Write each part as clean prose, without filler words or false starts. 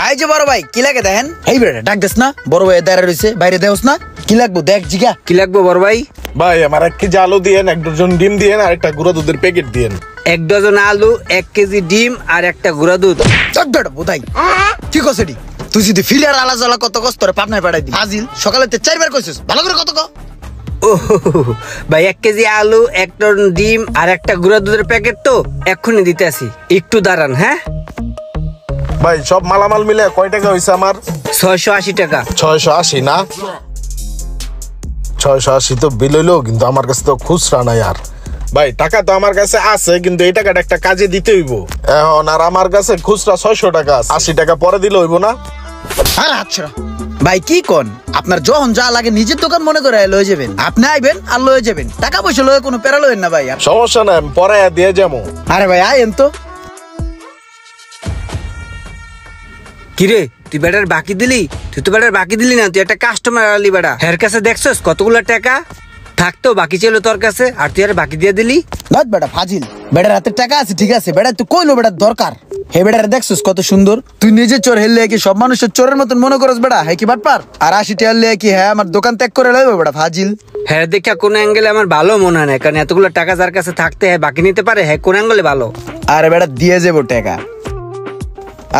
I যে বড় ভাই কি লাগে দেখেন? এই বেটা ডাক দেস না, বড় ভাই দাঁড়া রইছে, বাইরে দেওস না। কি লাগবো দেখ জিগা। কি লাগবো বড় ভাই? ভাই আমার 1 কেজি আলু দিয়েন, 1 ডজন ডিম দিয়েন আর একটা গুঁড়া দুধের প্যাকেট দিয়েন। 1 ডজন আলু, 1 কেজি ডিম আর একটা গুঁড়া দুধ। চট বেটা বোধাই কি কইছডি? তুই যদি ফিলার আলা জ্বালা কত কষ্ট করে পাবনায় পাঠাই দি। ফাজিল সকালে তে 4 বার কইছিস, ভালো করে কত ক। ও ভাই 1 কেজি আলু, 1 টন ডিম আর একটা গুঁড়া দুধের প্যাকেট তো এক্ষুনি দিতে আসি, একটু দাঁড়ান। হ্যাঁ ভাই সব মালামাল মিলে কয় টাকা হইছে আমার? 680 টাকা। 680 না? 680 তো বিল হইলো, কিন্তু আমার কাছে তো খুচরা নাই। আর ভাই টাকা তো আমার কাছে আছে, কিন্তু এই টাকাটা একটা কাজে দিতে হইব এখন। আর আমার কাছে খুচরা 600 টাকা আছে, 80 টাকা পরে দিলে হইব না? আর আচ্ছা ভাই কি কোন, আপনার যখন যা লাগে নিজের দোকান মনে করে লয়ে যাবেন। আপনি আইবেন আর লয়ে যাবেন, টাকা পয়সা লয়ে কোনো প্যারা লয়েন না ভাই। সমস্যা নাই, আমি পরে দিয়ে যাবো। আরে ভাই আইন তো। কিরে তুই বেটার বাকি দিলি? তুই তো বেটার বাকি দিলি না, তুই একটা কাস্টমার আলি বেটা। হের কাছে দেখছস কতগুলো টাকা থাকতো, বাকি ছিল তোর কাছে, আর তুই আর বাকি দিয়ে দিলি। না বেটা ফাজিল, বেটার হাতে টাকা আছে ঠিক আছে, বেটা তুই কইলো বেটার দরকার। হে বেটার দেখছস কত সুন্দর, তুই নিজে চোর হেললে কি সব মানুষের চোরের মতন মনে করস বেটা? হ্যাঁ কি বাটপার? আর 80 টাকা হলে কি হ্যাঁ আমার দোকান ত্যাগ করে লইব বেটা ফাজিল। হ্যাঁ দেখা কোন অ্যাঙ্গেলে আমার ভালো মনে হয় না, কারণ এতগুলো টাকা যার কাছে থাকতে হ্যাঁ বাকি নিতে পারে, হ্যাঁ কোন অ্যাঙ্গেলে ভালো। আরে বেটা দিয়ে যাবো টাকা।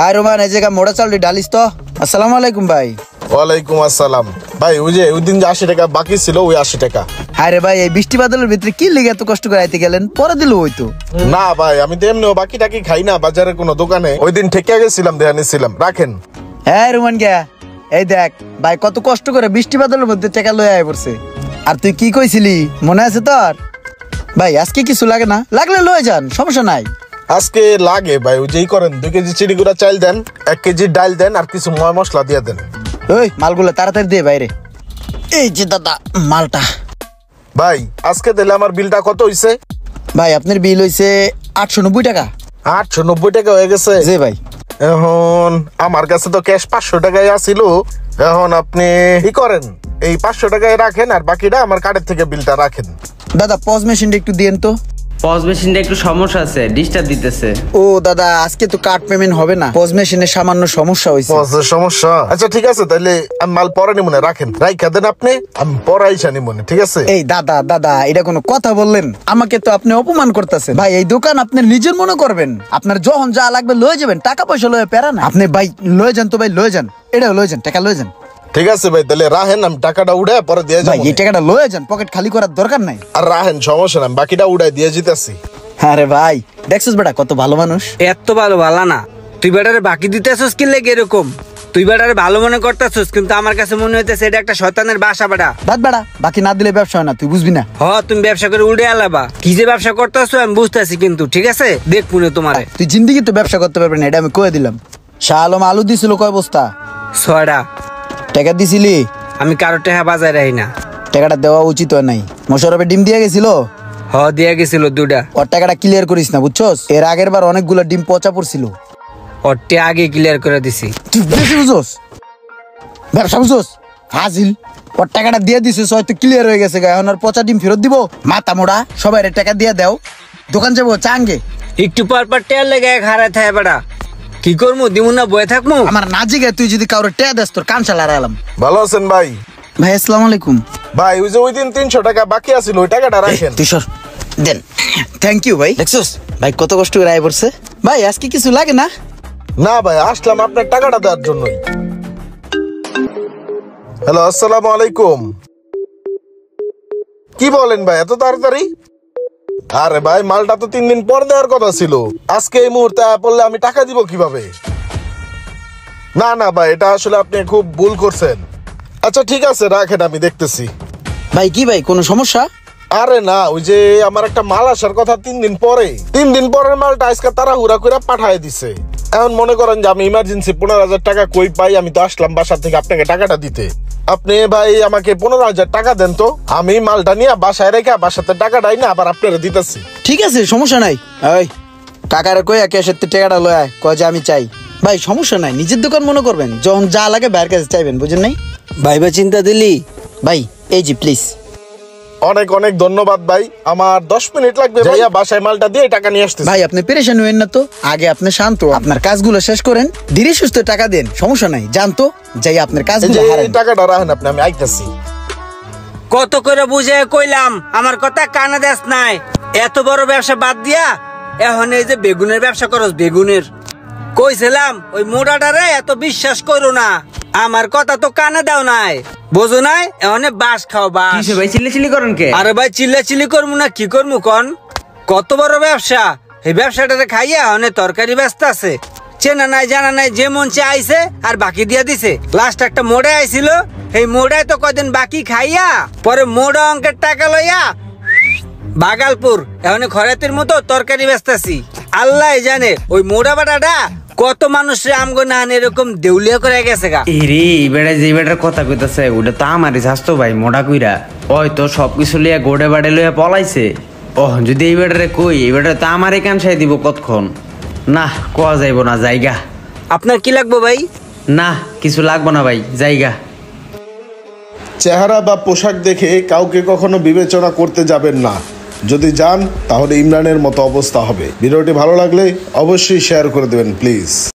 আর রোমান এই জায়গা মোড়া চাল ডালিস তো। আসসালামু আলাইকুম ভাই। ওয়ালাইকুম আসসালাম। ভাই ওই যে ওই দিন যে 80 টাকা বাকি ছিল, ওই 80 টাকা। আরে ভাই এই বৃষ্টি বাদলের ভিতরে কি লেগে এত কষ্ট করে আইতে গেলেন? পরে দিল হইতো না ভাই, আমি তো এমনিও বাকি টাকি খাই না বাজারে কোনো দোকানে, ওই দিন ঠেকে গেছিলাম, দেয়া নিছিলাম, রাখেন। হ্যাঁ রোমান গিয়া এই দেখ ভাই কত কষ্ট করে বৃষ্টি বাদলের মধ্যে টাকা লয়ে আয় পড়ছে। আর তুই কি কইছিলি মনে আছে তোর? ভাই আজকে কিছু লাগে না, লাগলে লয়ে যান, সমস্যা নাই। আজকে লাগে ভাই, ওই যেই করেন 2 কেজি চিড়িগুড়া চাল দেন, 1 কেজি ডাল দেন আর কিছু ময় মশলা দিয়ে দেন। ওই মালগুলো তাড়াতাড়ি দিয়ে বাইরে। এই যে দাদা মালটা। ভাই আজকে দিলে আমার বিলটা কত হইছে? ভাই আপনার বিল হইছে 890 টাকা। 890 টাকা হয়ে গেছে? জি ভাই। এখন আমার কাছে তো ক্যাশ 500 টাকাই আছিল। এখন আপনি কি করেন, এই 500 টাকায় রাখেন আর বাকিটা আমার কার্ডের থেকে বিলটা রাখেন। দাদা পজ মেশিনটা একটু দিয়েন তো। পজ মেশিনটা একটু সমস্যা আছে, ডিস্টার্ব দিতেছে। ও দাদা আজকে তো কার্ড পেমেন্ট হবে না, পজ মেশিনে সামান্য সমস্যা হইছে। পজের সমস্যা? আচ্ছা ঠিক আছে, তাহলে আমি মাল পরে নিমনে, রাখেন, রাইখা দেন আপনি, আমি পরে আইসা নিমনে, ঠিক আছে? এই দাদা দাদা এটা কোনো কথা বললেন? আমাকে তো আপনি অপমান করতেছেন ভাই। এই দোকান আপনি নিজের মনে করবেন, আপনার যখন যা লাগবে লয়ে যাবেন, টাকা পয়সা লয়ে প্যারা না। আপনি ভাই লয়ে যান তো ভাই, লয়ে যান, এটা লয়ে যান, টাকা লয়ে যান। ঠিক আছে ভাই, তাহলে রাহেন, আমি টাকাটা উড়ায় পরে দিয়ে ভাই যাবো। এই টাকাটা লয়ে যান, পকেট খালি করার দরকার নাই। আর রাহেন, সমস্যা না, বাকিটা উড়ায় দিয়ে যেতেছি। আরে ভাই দেখছিস বেটা কত ভালো মানুষ। এত ভালো ভালো না, তুই বেটারে বাকি দিতে আসছিস কি লেগে এরকম? তুই বেটারে ভালো মনে করতেছিস, কিন্তু আমার কাছে মনে হইতেছে এটা একটা শয়তানের বাসা বেটা। বাদ বেটা, বাকি না দিলে ব্যবসা হয় না, তুই বুঝবি না। তুমি ব্যবসা করে উড়ে আলাবা, কি যে ব্যবসা করতেছো আমি বুঝতেছি, কিন্তু ঠিক আছে দেখ মনে তোমারে। তুই জিন্দিগি তো ব্যবসা করতে পারবি না, এটা আমি কয়ে দিলাম। শাহ আলম আলু দিছিল কয় বস্তা? 6টা। টাকা দিছিলি? আমি কারো টাকা বাজায় রাখি না। টাকাটা দেওয়া উচিত হয় নাই। মোশারফে ডিম দিয়ে গেছিল, দিয়া গেছিল 2টা। ওর টাকাটা ক্লিয়ার করিস না বুঝছস? এর আগের বার অনেকগুলো ডিম পচা পড়ছিল। ওরটা আগে ক্লিয়ার করে দিছি। তুই বেশি বুঝছস, ব্যবসা বুঝছস ফাজিল। ওর টাকাটা দিয়ে দিছিস, হয়তো ক্লিয়ার হয়ে গেছে, এখন আর পচা ডিম ফেরত দিব? মাথা মোড়া, সবাই টাকা দিয়ে দাও, দোকান যাবো চাঙ্গে। একটু পর পর টেয়ার লেগে হারায় থাকে বেটা, কি করবো? দিমু না বয়ে থাকবো? আমার না জিগে তুই যদি কারোর টেয়া দেস তোর কান চালা এলাম। ভালো আছেন ভাই? ভাই আসসালামু আলাইকুম। ভাই ওই যে ওই দিন 300 টাকা বাকি আছিল, ওই টাকাটা রাখেন। তুই সর দেন। থ্যাংক ইউ ভাই। দেখছস ভাই কত কষ্ট করে আয় পড়ছে। ভাই আজকে কিছু লাগে না? না ভাই, আসলাম আপনার টাকাটা দেওয়ার জন্যই। হ্যালো, আসসালামু আলাইকুম। কি বলেন ভাই এত তাড়াতাড়ি? আরে ভাই মালটা তো 3 দিন পর দেওয়ার কথা ছিল, আজকে এই মুহূর্তে পড়লে আমি টাকা দিব কিভাবে? না না ভাই, এটা আসলে আপনি খুব ভুল করছেন। আচ্ছা ঠিক আছে রাখেন, আমি দেখতেছি। ভাই কি ভাই কোনো সমস্যা? আরে না, ওই যে আমার একটা মাল আসার কথা 3 দিন পরে, 3 দিন পরের মালটা আজকে তারা হুড়া করে পাঠায় দিছে। এখন মনে করেন যে আমি ইমার্জেন্সি 15,000 টাকা কই পাই, আমি তো আসলাম বাসা থেকে আপনাকে টাকাটা দিতে। আপনি ভাই আমাকে 15,000 টাকা দেন তো, আমি মালটা নিয়ে বাসায় রেখে বাসাতে টাকাটাই না আবার আপনারা দিতেছি। ঠিক আছে সমস্যা নাই। ওই কাকারে কই ক্যাশের টাকাটা লয় আয়, কয় যে আমি চাই। ভাই সমস্যা নাই, নিজের দোকান মনে করবেন, যখন যা লাগে বাইরের কাছে চাইবেন, বুঝেন নাই? ভাইবা চিন্তা দিলি? ভাই এই জি প্লিজ। অনেক অনেক ধন্যবাদ ভাই, আমার 10 মিনিট লাগবে ভাইয়া, বাসায় মালটা দিয়ে টাকা নিয়ে আসতেছি। ভাই আপনি পেরেশান হইেন না তো, আগে আপনি শান্ত আপনার কাজগুলো শেষ করেন, ধীরে সুস্থ টাকা দেন, সমস্যা নাই, জানতো যাই আপনার এই কাজগুলো যে হারান। এই টাকাটা রাখেন আপনি, আমি আইতাছি। কত করে বুঝে কইলাম আমার কথা কানে দেশ নাই। এত বড় ব্যবসা বাদ দিয়া এখন এই যে বেগুনের ব্যবসা করস, বেগুনের কইছিলাম ওই মোড়াটারে এত বিশ্বাস করো না, আমার কথা তো কানে দাও নাই, বোঝো নাই? এখন বাস খাও বাস। কিসে ভাই চিল্লাচিল্লি করেন কে? আরে ভাই চিল্লা চিল্লি করবো না কি করবো কন? কত বড় ব্যবসা, এই ব্যবসাটারে খাইয়া অনেক তরকারি ব্যস্ত আছে, চেনা নাই জানা নাই, যে মন চে আইছে আর বাকি দিয়া দিছে। লাস্ট একটা মোড়ে আইছিল, এই মোড়ায় তো কয়দিন বাকি খাইয়া পরে মোড়া অঙ্কের টাকা লইয়া বাগালপুর এখন খরাতের মতো তরকারি ব্যস্তাছি। আল্লাহ জানে ওই মোড়া বাটাটা কত মানুষের আমগো না এরকম দেউলিয়া করে গেছে গা। এরে বেড়া যে বেটার কথা কইতাছে ওটা তো আমারই স্বাস্থ্য ভাই, মোটা কইরা ওই তো সবকিছু লিয়া গোড়ে বাড়ে লইয়া পলাইছে। যদি এই বেটারে কই, এই বেটারে তো আমারই কানসাই দিব কতক্ষণ। না কোয়া যাইব না, জায়গা। আপনার কি লাগবে ভাই? না কিছু লাগবো না ভাই, জায়গা। চেহারা বা পোশাক দেখে কাউকে কখনো বিবেচনা করতে যাবেন না, যদি যান তাহলে ইমরানের মতো অবস্থা হবে। ভিডিওটি ভালো লাগলে অবশ্যই শেয়ার করে দেবেন প্লিজ।